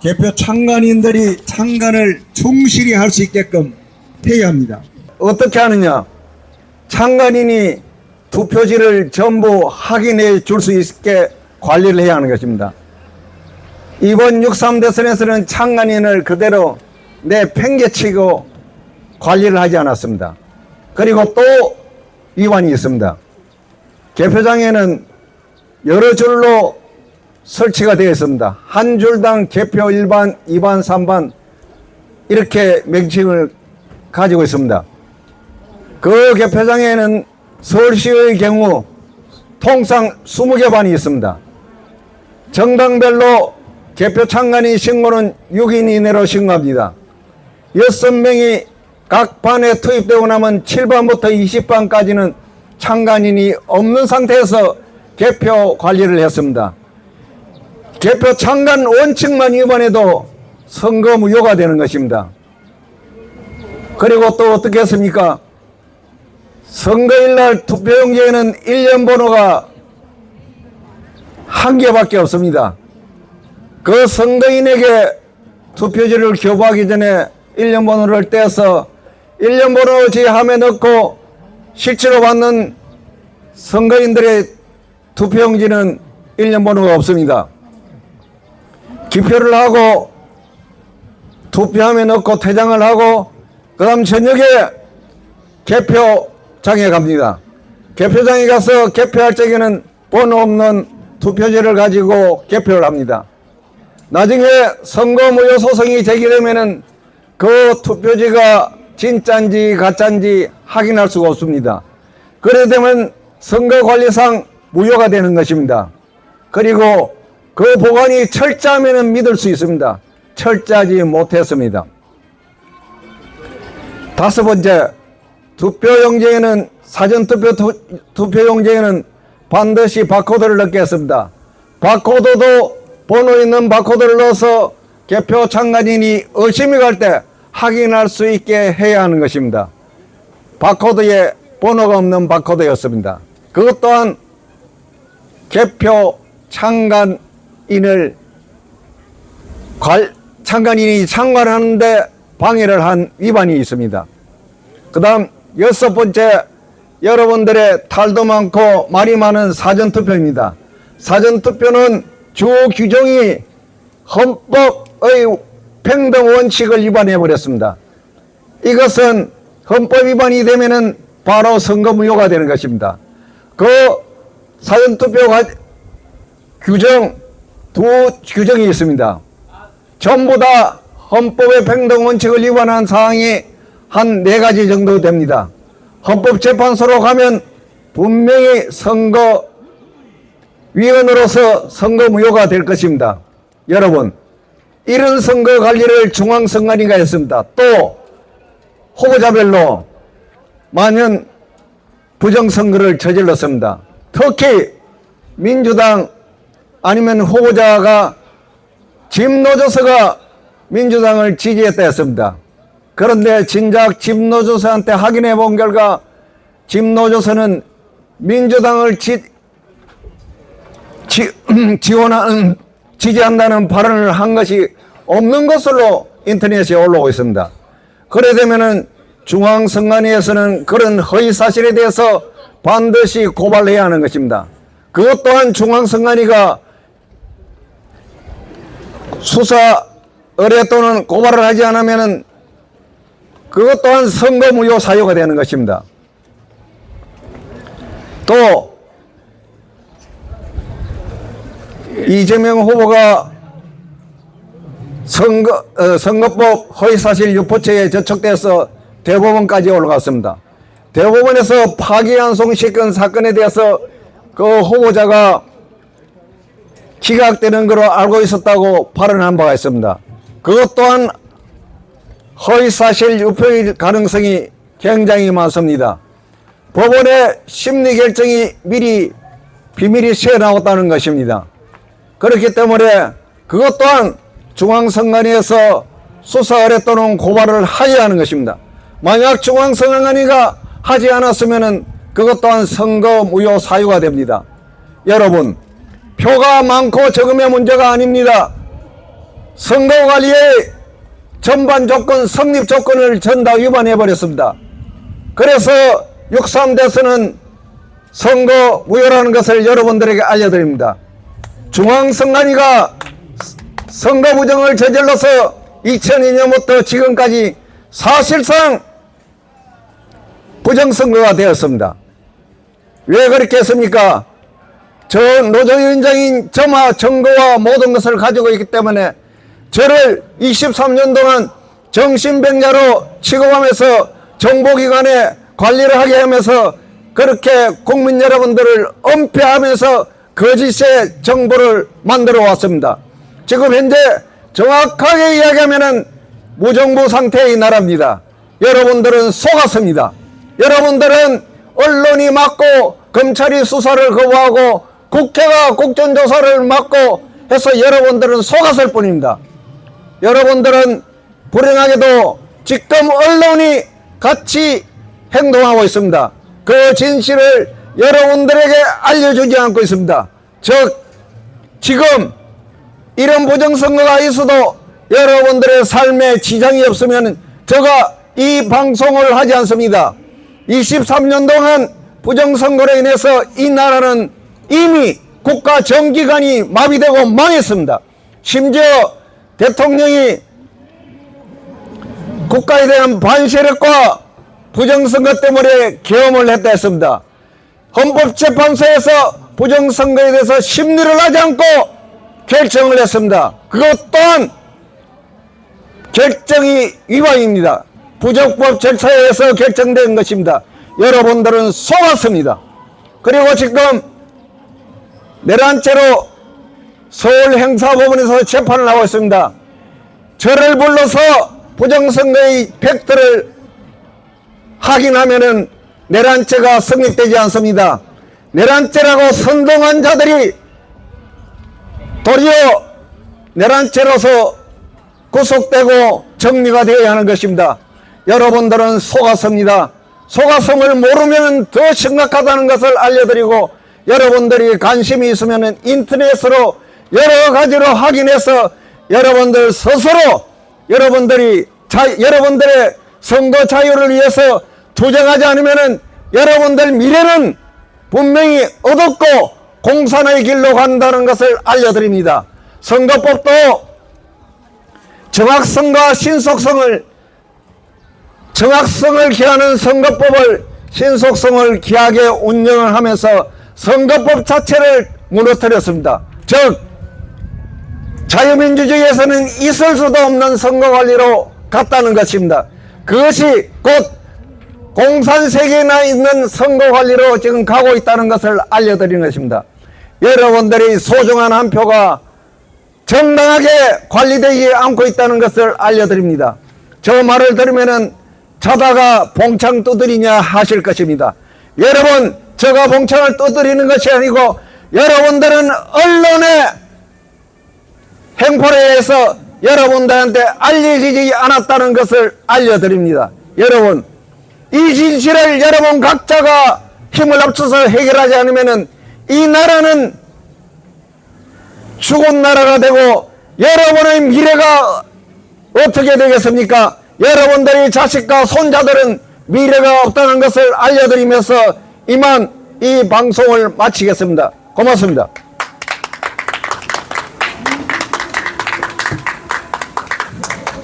개표 창간인들이 창간을 충실히 할 수 있게끔 해야 합니다. 어떻게 하느냐? 창간인이 투표지를 전부 확인해 줄 수 있게 관리를 해야 하는 것입니다. 이번 6.3 대선에서는 창간인을 그대로 내팽개치고 관리를 하지 않았습니다. 그리고 또 위반이 있습니다. 개표장에는 여러 줄로 설치가 되어 있습니다. 한 줄당 개표 1반, 2반, 3반 이렇게 명칭을 가지고 있습니다. 그 개표장에는 서울시의 경우 통상 20개 반이 있습니다. 정당별로 개표 창간인 신고는 6인 이내로 신고합니다. 6명이 각 반에 투입되고 나면 7반부터 20반까지는 창간인이 없는 상태에서 개표 관리를 했습니다. 개표 창간 원칙만 위반해도 선거 무효가 되는 것입니다. 그리고 또 어떻게 했습니까? 선거일날 투표용지에는 1년 번호가 한 개밖에 없습니다. 그 선거인에게 투표지를 교부하기 전에 1년 번호를 떼서 1년 번호 제함에 넣고 실제로 받는 선거인들의 투표용지는 1년 번호가 없습니다. 기표를 하고 투표함에 넣고 퇴장을 하고 그 다음 저녁에 개표장에 갑니다. 개표장에 가서 개표할 적에는 번호 없는 투표지를 가지고 개표를 합니다. 나중에 선거 무효 소송이 제기되면은 그 투표지가 진짜인지 가짜인지 확인할 수가 없습니다. 그래 되면 선거관리상 무효가 되는 것입니다. 그리고 그 보관이 철저하면 믿을 수 있습니다. 철저하지 못했습니다. 다섯 번째, 투표용지에는 사전투표 투표용지에는 반드시 바코드를 넣게 했습니다. 바코드도 번호 있는 바코드를 넣어서 개표 창간인이 의심이 갈 때 확인할 수 있게 해야 하는 것입니다. 바코드에 번호가 없는 바코드였습니다. 그것 또한 개표 창간인을 창간인이 창관하는데 방해를 한 위반이 있습니다. 그 다음 여섯 번째, 여러분들의 탈도 많고 말이 많은 사전투표입니다. 사전투표는 주 규정이 헌법의 평등 원칙을 위반해 버렸습니다. 이것은 헌법 위반이 되면은 바로 선거 무효가 되는 것입니다. 그 사전투표 규정 두 규정이 있습니다. 전부 다 헌법의 평등 원칙을 위반한 사항이 한 4가지 정도 됩니다. 헌법재판소로 가면 분명히 선거위원으로서 선거 무효가 될 것입니다. 여러분, 이런 선거 관리를 중앙선관위가 했습니다. 또 후보자별로 많은 부정선거를 저질렀습니다. 특히 민주당 아니면 후보자가 집노조서가 민주당을 지지했다 했습니다. 그런데 진작 집노조서한테 확인해 본 결과 집노조서는 민주당을 지지한다는 발언을 한 것이 없는 것으로 인터넷에 올라오고 있습니다. 그래 되면은 중앙선관위에서는 그런 허위 사실에 대해서 반드시 고발해야 하는 것입니다. 그것 또한 중앙선관위가 수사 의뢰 또는 고발을 하지 않으면은 그것 또한 선거 무효 사유가 되는 것입니다. 또 이재명 후보가 선거법 허위사실 유포죄에 저촉돼서 대법원까지 올라갔습니다. 대법원에서 파기환송시킨 사건에 대해서 그 후보자가 기각되는 것으로 알고 있었다고 발언한 바가 있습니다. 그것 또한 허위사실 유포일 가능성이 굉장히 많습니다. 법원의 심리 결정이 미리 비밀이 새어나왔다는 것입니다. 그렇기 때문에 그것 또한 중앙선관위에서 수사 의뢰 또는 고발을 하여야 하는 것입니다. 만약 중앙선관위가 하지 않았으면 그것 또한 선거 무효 사유가 됩니다. 여러분, 표가 많고 적음의 문제가 아닙니다. 선거관리의 전반 조건, 성립 조건을 전다 위반해 버렸습니다. 그래서 6.3 대선은 선거 무효라는 것을 여러분들에게 알려드립니다. 중앙선관위가 선거 부정을 저질러서 2002년부터 지금까지 사실상 부정선거가 되었습니다. 왜 그렇게 했습니까? 저 노조위원장인 저마 정거와 모든 것을 가지고 있기 때문에 저를 23년 동안 정신병자로 취급하면서 정보기관에 관리를 하게 하면서 그렇게 국민 여러분들을 은폐하면서 거짓의 정보를 만들어 왔습니다. 지금 현재 정확하게 이야기하면 무정부 상태의 나라입니다. 여러분들은 속았습니다. 여러분들은 언론이 막고 검찰이 수사를 거부하고 국회가 국정조사를 막고 해서 여러분들은 속았을 뿐입니다. 여러분들은 불행하게도 지금 언론이 같이 행동하고 있습니다. 그 진실을 여러분들에게 알려주지 않고 있습니다. 즉 지금 이런 부정선거가 있어도 여러분들의 삶에 지장이 없으면 제가 이 방송을 하지 않습니다. 23년 동안 부정선거로 인해서 이 나라는 이미 국가 정기관이 마비되고 망했습니다. 심지어 대통령이 국가에 대한 반세력과 부정선거 때문에 계엄을 했다 했습니다. 헌법재판소에서 부정선거에 대해서 심리를 하지 않고 결정을 했습니다. 그것 또한 결정이 위반입니다. 부정법 절차에 의해서 결정된 것입니다. 여러분들은 속았습니다. 그리고 지금 내란죄로 서울행사법원에서 재판을 하고 있습니다. 저를 불러서 부정선거의 팩트를 확인하면은 내란죄가 성립되지 않습니다. 내란죄라고 선동한 자들이 도리어 내란죄로서 구속되고 정리가 되어야 하는 것입니다. 여러분들은 속았습니다. 속았음을 모르면 더 심각하다는 것을 알려드리고, 여러분들이 관심이 있으면 인터넷으로 여러 가지로 확인해서 여러분들 스스로 여러분들의 선거 자유를 위해서 투쟁하지 않으면 여러분들 미래는 분명히 어둡고 공산의 길로 간다는 것을 알려드립니다. 선거법도 정확성과 정확성을 기하는 선거법을 신속성을 기하게 운영을 하면서 선거법 자체를 무너뜨렸습니다. 즉 자유민주주의에서는 있을 수도 없는 선거관리로 갔다는 것입니다. 그것이 곧 공산세계에 있는 선거관리로 지금 가고 있다는 것을 알려드리는 것입니다. 여러분들이 소중한 한 표가 정당하게 관리되지 않고 있다는 것을 알려드립니다. 저 말을 들으면은 자다가 봉창 두드리냐 하실 것입니다. 여러분, 제가 봉창을 두드리는 것이 아니고 여러분들은 언론의 행포에 의해서 여러분들한테 알려지지 않았다는 것을 알려드립니다. 여러분, 이 진실을 여러분 각자가 힘을 합쳐서 해결하지 않으면 이 나라는 죽은 나라가 되고 여러분의 미래가 어떻게 되겠습니까? 여러분들의 자식과 손자들은 미래가 없다는 것을 알려드리면서 이만 이 방송을 마치겠습니다. 고맙습니다.